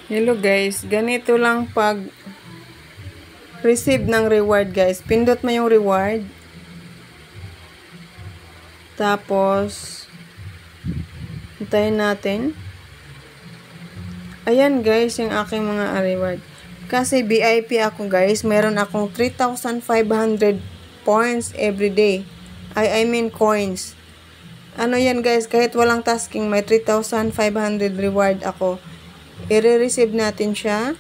Hello guys, ganito lang pag receive ng reward guys. Pindot mo yung reward. Tapos hintayin natin. Ayan guys, yung aking mga reward. Kasi VIP ako guys, meron akong 3,500 points every day. I mean coins. Ano yan guys, kahit walang tasking, may 3,500 reward ako. I-receive natin siya.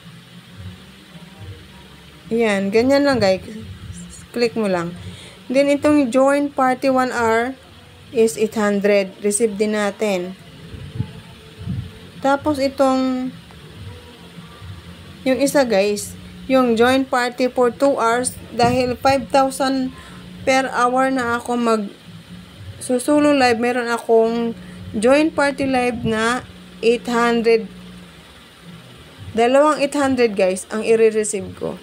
Ayan, ganyan lang guys. Click mo lang. Then, itong join party 1 hour is 800. Receive din natin. Tapos, itong yung isa guys, yung join party for 2 hours, dahil 5,000 per hour na ako susulo live, meron akong join party live na 800. Dalawang 800 guys ang i-receive ko.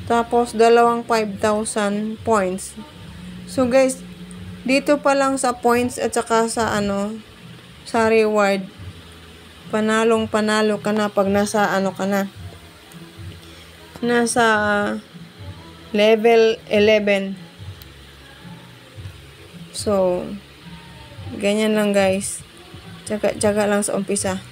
Tapos dalawang 5,000 points. So guys, dito pa lang sa points at saka sa sa reward, panalo ka na pag nasa ka na. Nasa level 11. So, ganyan lang guys. Tsaga lang sa umpisa.